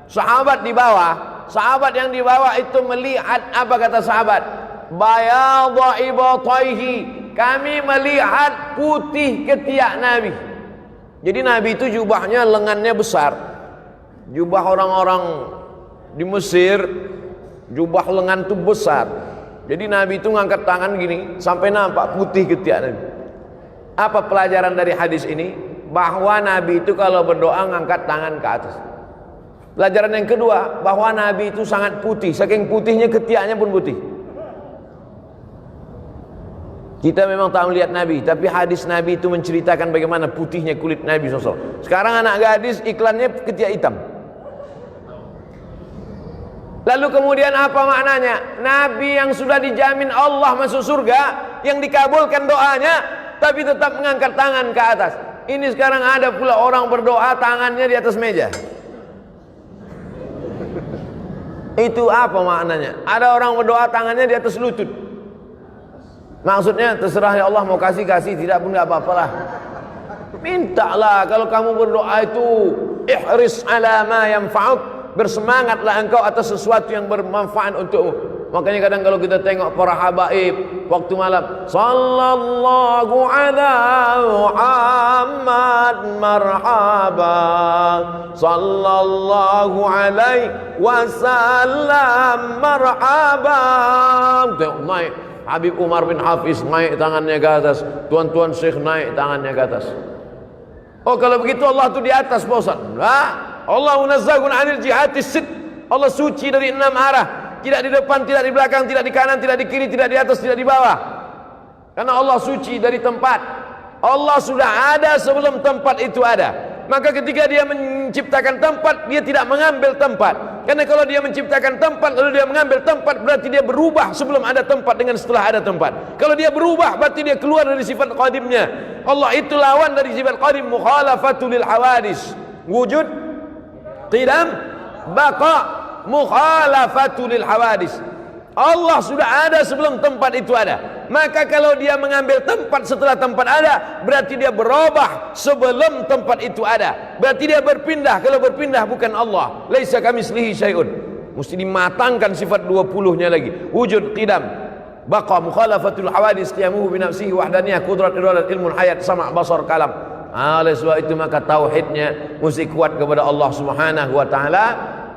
sahabat di bawah. Sahabat yang di bawah itu melihat, apa kata sahabat? Bayadha ibataihi, kami melihat putih ketiak Nabi. Jadi Nabi itu jubahnya lengannya besar. Jubah orang-orang di Mesir, jubah lengan itu besar. Jadi Nabi itu ngangkat tangan gini sampai nampak putih ketiak Nabi. Apa pelajaran dari hadis ini? Bahwa Nabi itu kalau berdoa ngangkat tangan ke atas. Pelajaran yang kedua, bahwa Nabi itu sangat putih, saking putihnya ketiaknya pun putih. Kita memang tak melihat Nabi, tapi hadis Nabi itu menceritakan bagaimana putihnya kulit Nabi SAW. Sekarang anak gadis iklannya ketiak hitam. Lalu kemudian apa maknanya? Nabi yang sudah dijamin Allah masuk surga, yang dikabulkan doanya, tapi tetap mengangkat tangan ke atas. Ini sekarang ada pula orang berdoa tangannya di atas meja. Itu apa maknanya? Ada orang berdoa tangannya di atas lutut. Maksudnya terserah ya Allah, mau kasih-kasih, tidak pun gak apa-apalah. Mintalah, kalau kamu berdoa itu ihris ala ma yanfa'uk, bersemangatlah engkau atas sesuatu yang bermanfaat untukmu. Makanya kadang kalau kita tengok para habaib waktu malam, sallallahu ala Muhammad marhaba, sallallahu alaihi wasallam marhaba. Tengok naik Habib Umar bin Hafiz, naik tangannya ke atas. Tuan-tuan Syekh naik tangannya ke atas. Oh kalau begitu Allah itu di atas Pak Ustaz. Nah, Allah munazzahun anil jihatis sid. Allah suci dari 6 arah. Tidak di depan, tidak di belakang, tidak di kanan, tidak di kiri, tidak di atas, tidak di bawah. Karena Allah suci dari tempat. Allah sudah ada sebelum tempat itu ada. Maka ketika dia menciptakan tempat, dia tidak mengambil tempat. Karena kalau dia menciptakan tempat lalu dia mengambil tempat, berarti dia berubah sebelum ada tempat dengan setelah ada tempat. Kalau dia berubah, berarti dia keluar dari sifat qadimnya. Allah itu lawan dari sifat qadim, mukhalafatul lil hawadis. Wujud, qidam, baqa, mukhalafatul lil hawadis. Allah sudah ada sebelum tempat itu ada. Maka kalau dia mengambil tempat setelah tempat ada, berarti dia berubah sebelum tempat itu ada. Berarti dia berpindah. Kalau berpindah bukan Allah. Laisa kamitslihi syai'un. Mesti dimatangkan sifat 20-nya lagi. Wujud, qidam, baqa, mukhalafatul hawadis, qiyamuhu binafsihi, wahdaniyah, qudrat, iradat, ilmun, hayat, sama', basar, kalam. Oleh sebab itu maka tauhidnya mesti kuat kepada Allah Subhanahu wa taala.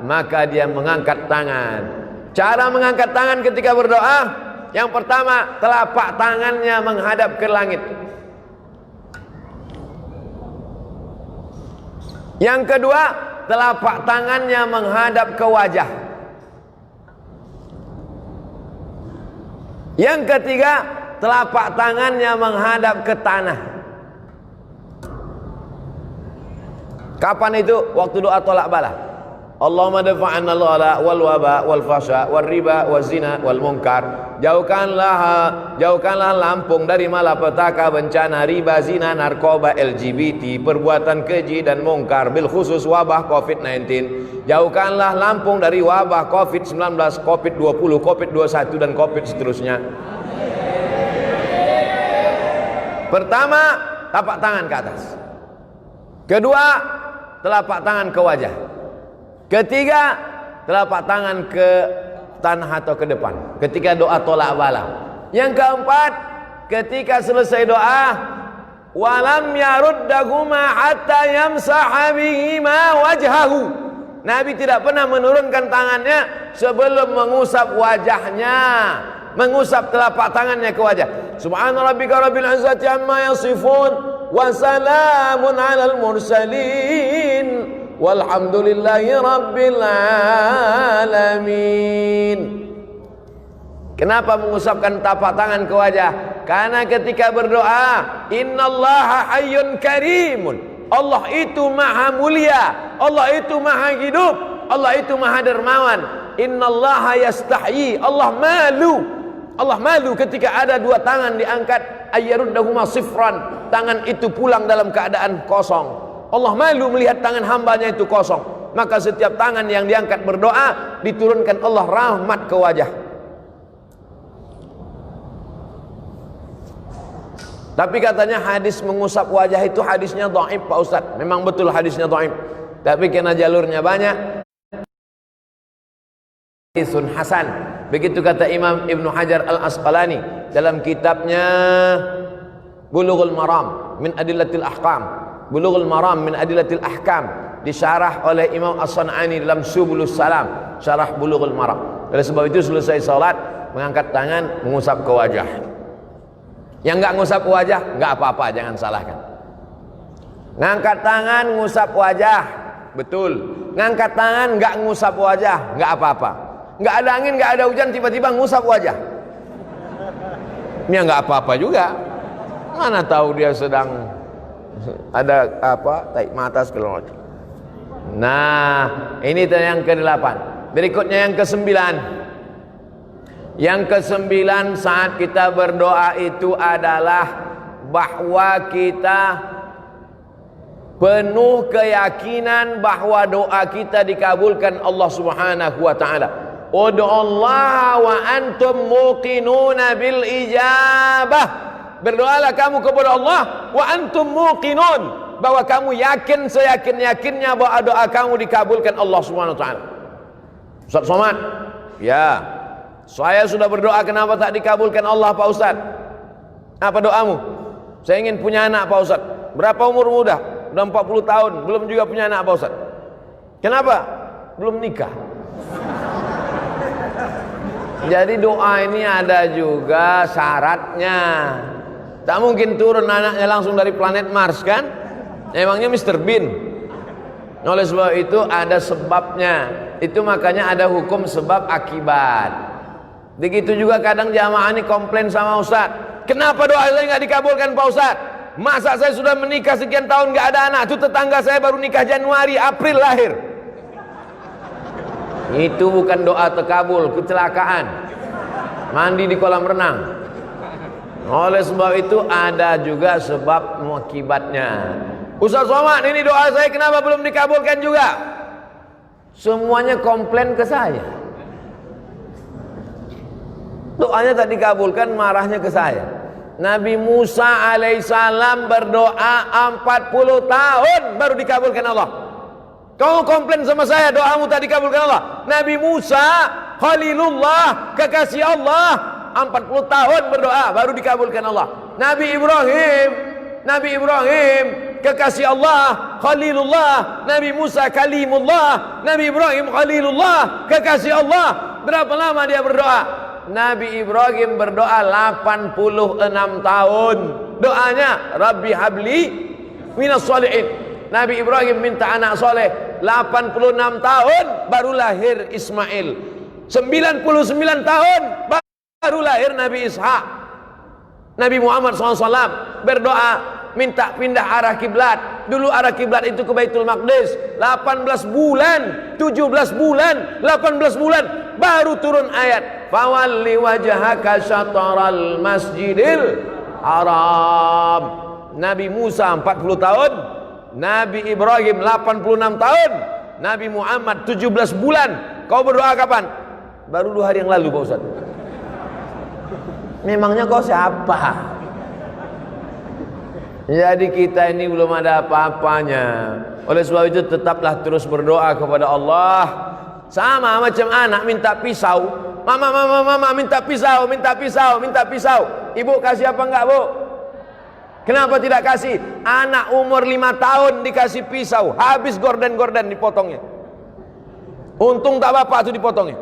Maka dia mengangkat tangan. Cara mengangkat tangan ketika berdoa, yang pertama, telapak tangannya menghadap ke langit. Yang kedua, telapak tangannya menghadap ke wajah. Yang ketiga, telapak tangannya menghadap ke tanah. Kapan itu? Waktu doa tolak bala. Allahumma dafa'anna al-ghala wal waba wal fasha wal riba wal zina wal munkar. Jauhkanlah Lampung dari malapetaka, bencana, riba, zina, narkoba, LGBT, perbuatan keji dan mungkar, bil khusus wabah COVID-19. Jauhkanlah Lampung dari wabah COVID-19, COVID-20, COVID-21 dan COVID seterusnya. Pertama, tapak tangan ke atas. Kedua, telapak tangan ke wajah. Ketiga, telapak tangan ke tanah atau ke depan ketika doa tolak bala. Yang keempat, ketika selesai doa, walam yaruddahuma hatta yamsaha bihima wajhahu. Nabi tidak pernah menurunkan tangannya sebelum mengusap wajahnya, mengusap telapak tangannya ke wajah. Subhana rabbika rabbil izzati amma yasifun wa salamun alal mursalin walhamdulillahi rabbil alamin. Kenapa mengusapkan telapak tangan ke wajah? Karena ketika berdoa, innallaha hayyun karimun, Allah itu maha mulia, Allah itu maha hidup, Allah itu maha dermawan. Innallaha yastahyi, Allah malu ketika ada dua tangan diangkat, ayyaruddahuma sifran, tangan itu pulang dalam keadaan kosong. Allah malu melihat tangan hambanya itu kosong. Maka setiap tangan yang diangkat berdoa, diturunkan Allah rahmat ke wajah. Tapi katanya hadis mengusap wajah itu hadisnya dhaif Pak Ustadz. Memang betul hadisnya dhaif, tapi karena jalurnya banyak, hadisun hasan. Begitu kata Imam Ibnu Hajar Al-Asqalani dalam kitabnya Bulughul Maram min Adillatil Ahkam. Bulughul Maram min Adillatil Ahkam disyarah oleh Imam As-San'ani dalam Subulus Salam, syarah Bulughul Maram. Oleh sebab itu selesai salat mengangkat tangan, mengusap ke wajah. Yang enggak ngusap wajah, enggak apa-apa, jangan salahkan. Ngangkat tangan, ngusap wajah, betul. Ngangkat tangan, enggak ngusap wajah, enggak apa-apa. Enggak ada angin, enggak ada hujan, tiba-tiba ngusap wajah. Ini enggak apa-apa juga. Mana tahu dia sedang ada apa, tarik mata segala macam. Nah, ini yang ke-8. Berikutnya yang ke-9. Yang ke-9 saat kita berdoa itu adalah bahwa kita penuh keyakinan bahwa doa kita dikabulkan Allah Subhanahu wa taala. Ud'ullaha wa antum muqinuna bil ijabah. Berdoalah kamu kepada Allah wa antum muqinun, bahwa kamu yakin seyakin-yakinnya bahwa doa kamu dikabulkan Allah Subhanahu wa taala. Ustaz Somad, ya. Saya sudah berdoa, kenapa tak dikabulkan Allah Pak Ustaz? Apa doamu? Saya ingin punya anak Pak Ustaz. Berapa umurmu udah? Udah 40 tahun, belum juga punya anak Pak Ustaz. Kenapa? Belum nikah. Jadi doa ini ada juga syaratnya. Tak mungkin turun anaknya langsung dari planet Mars kan? Emangnya Mr. Bean? Oleh sebab itu ada sebabnya. Itu makanya ada hukum sebab akibat. Begitu juga kadang jamaah ini komplain sama Ustaz, kenapa doa saya nggak dikabulkan Pak Ustaz? Masa saya sudah menikah sekian tahun nggak ada anak? Itu tetangga saya baru nikah Januari, April lahir. Itu bukan doa terkabul, kecelakaan. Mandi di kolam renang. Oleh sebab itu ada juga sebab akibatnya. Ustaz Somad, ini doa saya kenapa belum dikabulkan juga? Semuanya komplain ke saya. Doanya tak dikabulkan, marahnya ke saya. Nabi Musa alaihissalam berdoa 40 tahun baru dikabulkan Allah. Kau komplain sama saya doamu tak dikabulkan Allah. Nabi Musa Khalilullah, kekasih Allah, 40 tahun berdoa baru dikabulkan Allah. Nabi Ibrahim kekasih Allah, Khalilullah. Nabi Musa Kalimullah, Nabi Ibrahim Khalilullah, kekasih Allah. Berapa lama dia berdoa? Nabi Ibrahim berdoa 86 tahun. Doanya Rabbi habli minas sholihin. Nabi Ibrahim minta anak soleh 86 tahun baru lahir Ismail. 99 tahun baru lahir Nabi Ishak. Nabi Muhammad SAW berdoa minta pindah arah kiblat. Dulu arah kiblat itu ke Baitul Maqdis. 18 bulan, 17 bulan, 18 bulan baru turun ayat fawalli wajhaka syatral masjidil haram. Nabi Musa 40 tahun, Nabi Ibrahim 86 tahun, Nabi Muhammad 17 bulan. Kau berdoa kapan? Baru 2 hari yang lalu Pak Ustaz. Memangnya kau siapa? Jadi kita ini belum ada apa-apanya. Oleh sebab itu tetaplah terus berdoa kepada Allah. Sama macam anak minta pisau. Mama minta pisau, minta pisau, minta pisau. Ibu kasih apa enggak, Bu? Kenapa tidak kasih? Anak umur 5 tahun dikasih pisau, habis gorden-gorden dipotongnya. Untung tak bapak tuh dipotongnya.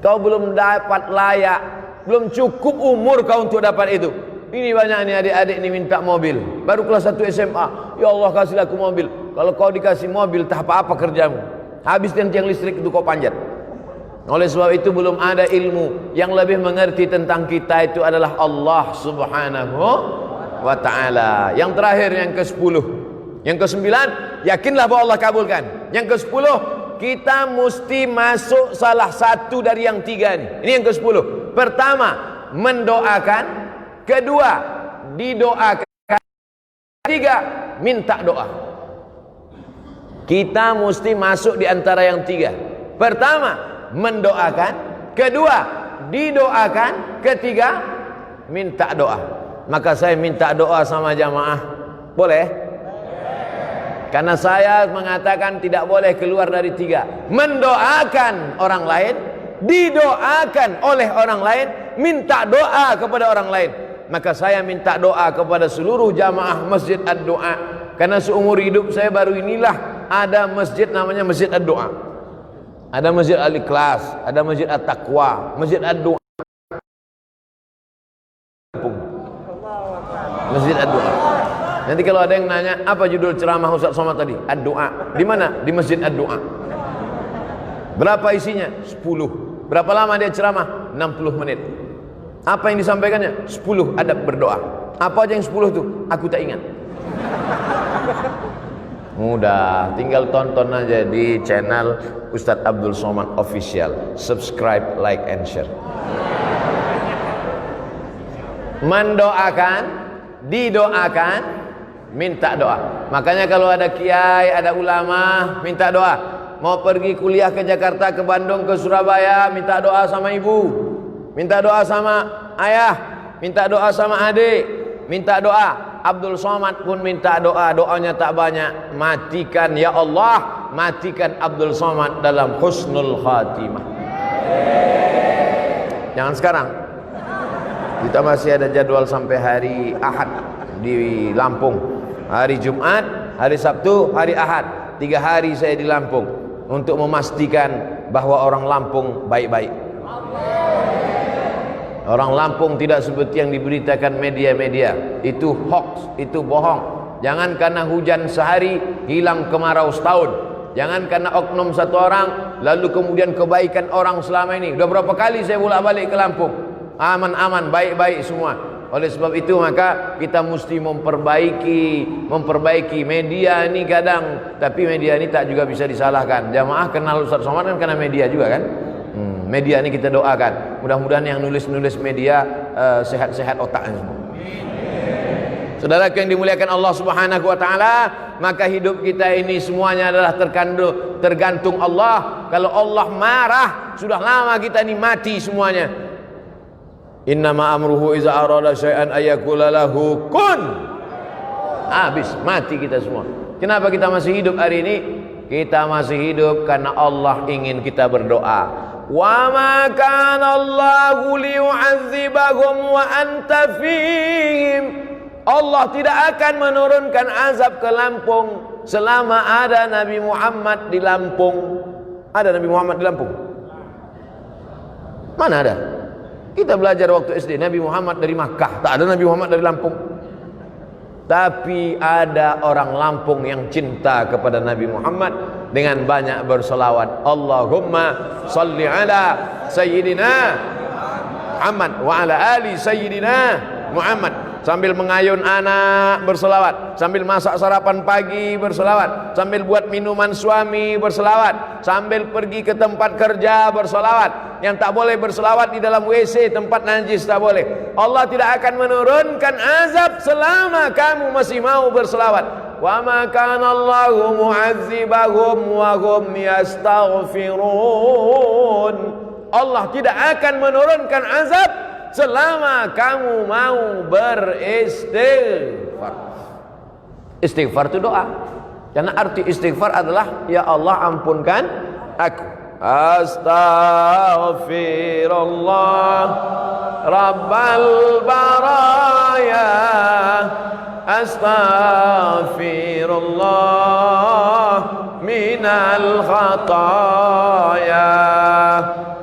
Kau belum dapat layak, belum cukup umur kau untuk dapat itu. Ini banyak nih adik-adik nih minta mobil, baru kelas 1 SMA. Ya Allah kasihlah aku mobil. Kalau kau dikasih mobil tak apa-apa kerjamu, habis tiang listrik itu kau panjat. Oleh sebab itu belum ada ilmu yang lebih mengerti tentang kita itu adalah Allah Subhanahu wa ta'ala. Yang terakhir, yang ke-10. Yang ke-9, yakinlah bahwa Allah kabulkan. Yang ke-10, kita mesti masuk salah satu dari yang 3 ini. Ini yang ke-10. Pertama, mendoakan. Kedua, didoakan. Ketiga, minta doa. Kita mesti masuk di antara yang 3. Pertama, mendoakan. Kedua, didoakan. Ketiga, minta doa. Maka saya minta doa sama jamaah. Boleh? Karena saya mengatakan tidak boleh keluar dari 3. Mendoakan orang lain, didoakan oleh orang lain, minta doa kepada orang lain. Maka saya minta doa kepada seluruh jamaah Masjid Ad-Doa. Karena seumur hidup saya baru inilah ada masjid namanya Masjid Ad-Doa. Ada Masjid Al-Ikhlas, ada Masjid At-Taqwa, Masjid Ad-Doa. Masjid Ad-Doa. Nanti kalau ada yang nanya, apa judul ceramah Ustaz Somad tadi? Ad-Doa. Di mana? Di Masjid Ad-Doa. Berapa isinya? 10. Berapa lama dia ceramah? 60 menit. Apa yang disampaikannya? 10 adab berdoa. Apa aja yang 10 itu? Aku tak ingat. Mudah, tinggal tonton aja di channel Ustadz Abdul Somad Official. Subscribe, like, and share. Mendoakan, didoakan, minta doa. Makanya kalau ada kiai, ada ulama, minta doa. Mau pergi kuliah ke Jakarta, ke Bandung, ke Surabaya, minta doa sama ibu, minta doa sama ayah, minta doa sama adik, minta doa. Abdul Somad pun minta doa, doanya tak banyak. Matikan ya Allah, matikan Abdul Somad dalam husnul khatimah. Jangan sekarang. Kita masih ada jadwal sampai hari Ahad di Lampung. Hari Jumat, hari Sabtu, hari Ahad. 3 hari saya di Lampung untuk memastikan bahwa orang Lampung baik-baik. Orang Lampung tidak seperti yang diberitakan media-media. Itu hoax, itu bohong. Jangan karena hujan sehari hilang kemarau setahun. Jangan karena oknum satu orang lalu kemudian kebaikan orang selama ini. Udah berapa kali saya bolak-balik ke Lampung, aman-aman, baik-baik semua. Oleh sebab itu maka kita mesti memperbaiki media ini kadang, tapi media ini tak juga bisa disalahkan. Jamaah kenal Ustaz Somad kan karena media juga kan. Media ini kita doakan, mudah-mudahan yang nulis-nulis media sehat-sehat otaknya semua. Saudara yang dimuliakan Allah Subhanahu wa taala, maka hidup kita ini semuanya adalah tergantung Allah. Kalau Allah marah, sudah lama kita ini mati semuanya. Innama amruhu iza arada syai'an ayyakula lahu kun. Habis, mati kita semua. Kenapa kita masih hidup hari ini? Kita masih hidup karena Allah ingin kita berdoa. Wa ma kana Allahu liyu'adzibahum wa anta fihim. Allah tidak akan menurunkan azab ke Lampung selama ada Nabi Muhammad di Lampung. Ada Nabi Muhammad di Lampung? Mana ada? Kita belajar waktu SD Nabi Muhammad dari Makkah, tak ada Nabi Muhammad dari Lampung. Tapi ada orang Lampung yang cinta kepada Nabi Muhammad dengan banyak berselawat. Allahumma salli ala Sayyidina Muhammad wa ala ali Sayyidina Muhammad. Sambil mengayun anak berselawat, sambil masak sarapan pagi berselawat, sambil buat minuman suami berselawat, sambil pergi ke tempat kerja berselawat. Yang tak boleh berselawat di dalam WC, tempat najis tak boleh. Allah tidak akan menurunkan azab selama kamu masih mau berselawat. Wa ma kana Allahu mu'adzibahum wa hum yastaghfirun. Allah tidak akan menurunkan azab selama kamu mau beristighfar. Istighfar itu doa. Karena arti istighfar adalah ya Allah ampunkan aku. Astaghfirullah Rabbal baraya, astaghfirullah minal khataya.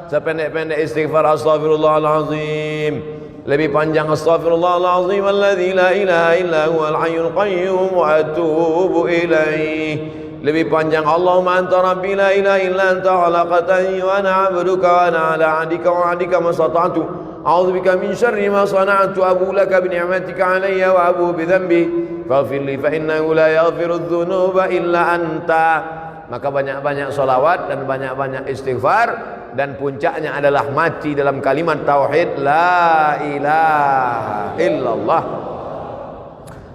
Sependek-pendek istighfar astaghfirullahalazim. Lebih panjang astaghfirullahalazim alladzi la ilaha illa huwal hayyul qayyum wa atubu ilaih. Lebih panjang Allahumma anta rabbi la ilaha illa anta khalaqtani wa ana 'abduka wa ana 'ala 'ahdika wa 'adika mastata'tu. A'udzubika min syarri ma sana'tu, abu laka bi ni'matika 'alayya wa abu bi dhanbi faghfir li fa innahu la yaghfiru dzunuba illa anta. Maka banyak-banyak salawat dan banyak-banyak istighfar, dan puncaknya adalah mati dalam kalimat tauhid la ilaha illallah.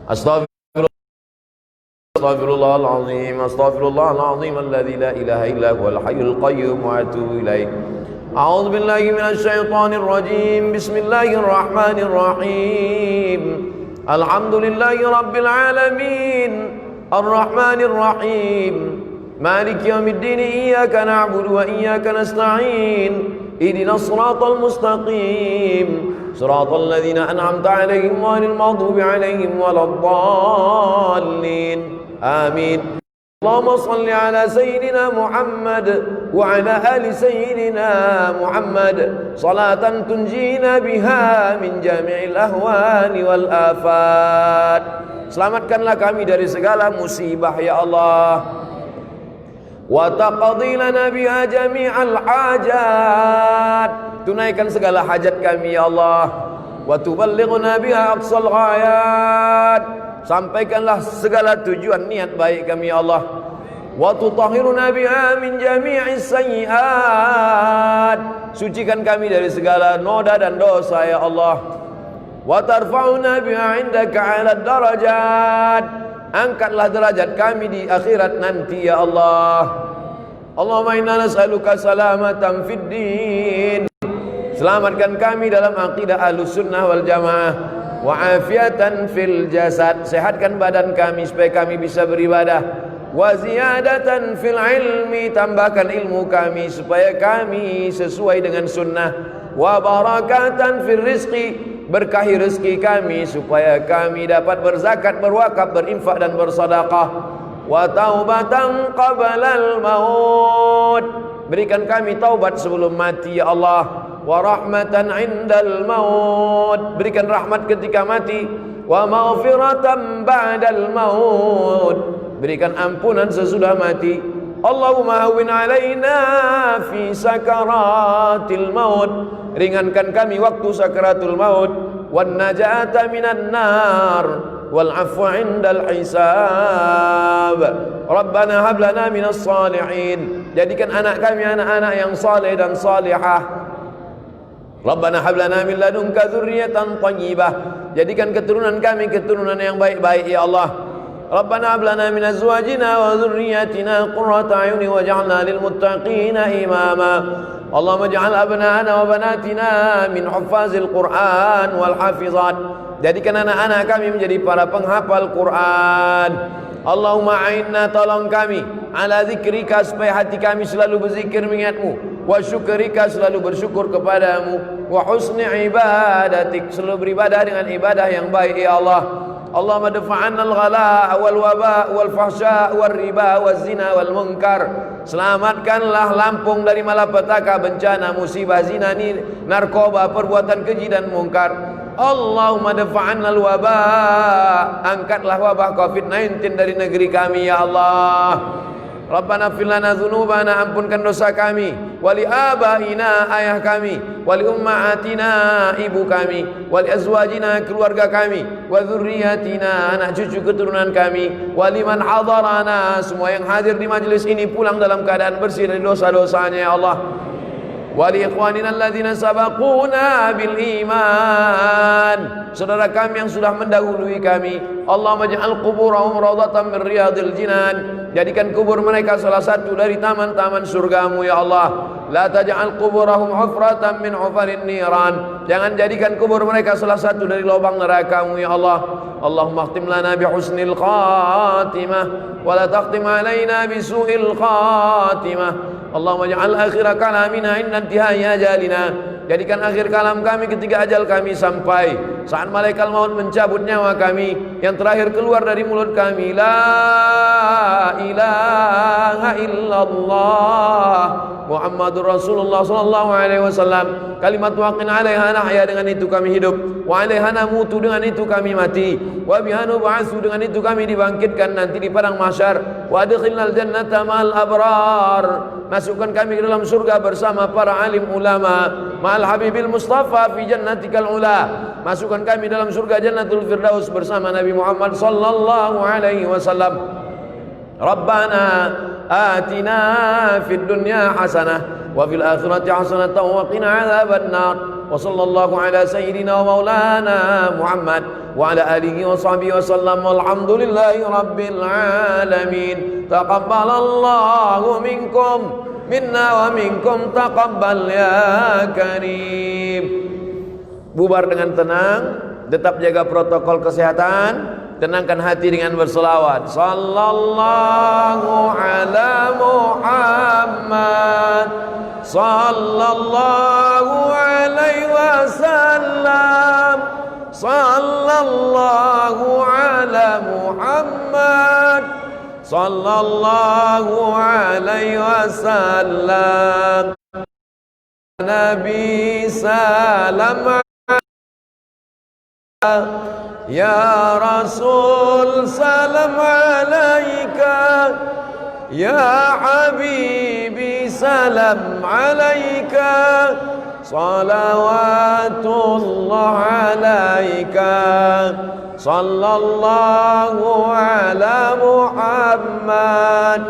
Astaghfirullahalazim, astaghfirullahalazim alladzi la ilaha illa huwal hayyul qayyum wa atubu ilaih. A'udzu billahi minasy syaithanir rajim. Bismillahirrahmanir rahim. Alhamdulillahi rabbil alamin. Arrahmanir rahim. Maliki yaumiddin. Iyyaka na'budu wa iyyaka nasta'in. Ihdinas siratal mustaqim. Siratal ladzina an'amta 'alaihim ghairil maghdubi 'alaihim waladdallin. Amin. Allahumma salli ala sayyidina Muhammad wa ala ali sayyidina Muhammad salatan tunjina biha min jami'il ahwani wal afat. Selamatkanlah kami dari segala musibah ya Allah. Wa taqdi lana biha jami'al hajat. Tunaikan segala hajat kami ya Allah. Wa tuballighna biha aqsal ghayat. Sampaikanlah segala tujuan niat baik kami ya Allah. Wa tutahhiruna biha min jami'is sayyi'at. Sucikan kami dari segala noda dan dosa ya Allah. Wa tarfa'una biha 'indaka 'ala darajat. Angkatlah derajat kami di akhirat nanti ya Allah. Allahumma inna nas'aluka salamatan fid din. Selamatkan kami dalam akidah Ahlussunnah wal Jamaah. Wa afiatan fil jasad. Sehatkan badan kami supaya kami bisa beribadah. Wa ziyadatan fil ilmi. Tambahkan ilmu kami supaya kami sesuai dengan sunnah. Wa barakatan fil rizqi. Berkahi rezeki kami supaya kami dapat berzakat, berwakaf, berinfak dan bersedekah. Wa taubatan qablal maut. Berikan kami taubat sebelum mati ya Allah. Wa rahmatan 'indal maut. Berikan rahmat ketika mati. Wa maghfiratan ba'dal maut. Berikan ampunan sesudah mati. Allahumma hawwin 'alaina fi sakaratil maut. Ringankan kami waktu sakaratul maut. Wan najata minan nar. Wal 'afwa 'indal hisab. Rabbana hab lana minas salihin. Jadikan anak kami anak-anak yang saleh dan salihah. Rabbana hab lana min ladunka dzurriyyatan thayyibah. Jadikan keturunan kami keturunan yang baik-baik ya Allah. Rabbana hab lana min azwajina wa dzurriyyatina qurrata a'yun waj'alna lil muttaqina imama. Allahumma ij'al abna'ana wa banatina min huffazil Qur'an wal hafizat. Jadikan anak-anak kami menjadi para penghafal Quran. Allahumma a'inna, tolong kami, ala zikrika, supaya hati kami selalu berzikir mengingatmu, wa syukrika, selalu bersyukur kepadamu, wa husni ibadatik, selalu beribadah dengan ibadah yang baik ya Allah. Allahumma dafa'anna al-ghala wal waba wal fahsya wal riba wal zina wal munkar. Selamatkanlah Lampung dari malapetaka, bencana, musibah, zina, narkoba, perbuatan keji dan mungkar. Allahumma dafa'anna al-waba, angkatlah wabah COVID-19 dari negeri kami ya Allah. Rabbana fir lana dzunubana, ampunkan dosa kami, wali abaina, ayah kami, wali ummahatina, ibu kami, wali azwajina, keluarga kami, wa dzurriyyatina, anak cucu keturunan kami, wali man hadarana, semua yang hadir di majelis ini pulang dalam keadaan bersih dari dosa-dosanya ya Allah. Wali ikhwanina alladzina sabaquna bil iman, saudara kami yang sudah mendahului kami. Allahumma ij'al quburahum rawdatan min riyadil jinan. Jadikan kubur mereka salah satu dari taman-taman surgamu ya Allah. La taj'al quburahum hufratan min hufarin niran. Jangan jadikan kubur mereka salah satu dari lubang neraka-Mu ya Allah. Allahumma khtim lana bi husnil khatimah wa la takhtim alaina bi su'il khatimah. Allahumma ja'al akhira kalamina inna intihai ajalina. Jadikan akhir kalam kami ketika ajal kami sampai, saat malaikat maut mencabut nyawa kami, yang terakhir keluar dari mulut kami, la ilaha illallah Muhammadur Rasulullah sallallahu alaihi wasallam. Kalimat waqin 'alaiha nahya, dengan itu kami hidup, wa 'alaiha namutu, dengan itu kami mati, wa biha nub'atsu, dengan itu kami dibangkitkan nanti di padang mahsyar, wa adkhilnal jannata ma'al abrar, masukkan kami ke dalam surga bersama para alim ulama, ma'al habibil mustafa fi jannatikal ula, masukkan kami dalam surga jannatul firdaus bersama Nabi Muhammad sallallahu alaihi wasallam. Rabbana atina fid dunya hasanah wa fil akhirati hasanah wa qina adzabannar. Wa sallallahu ala sayyidina wa maulana Muhammad wa ala alihi wa sahbihi wa sallam. Walhamdulillahi rabbil alamin. Taqabbalallahu minkum minna wa minkum taqabbal ya karim. Bubar dengan tenang, tetap jaga protokol kesehatan, tenangkan hati dengan berselawat. Sallallahu ala Muhammad, sallallahu alaihi wasallam, sallallahu ala Muhammad, sallallahu alaihi wasallam. Nabi salam ya Rasul salam alaika, ya Habibi salam alaika, salawatullah alaika, sallallahu ala Muhammad.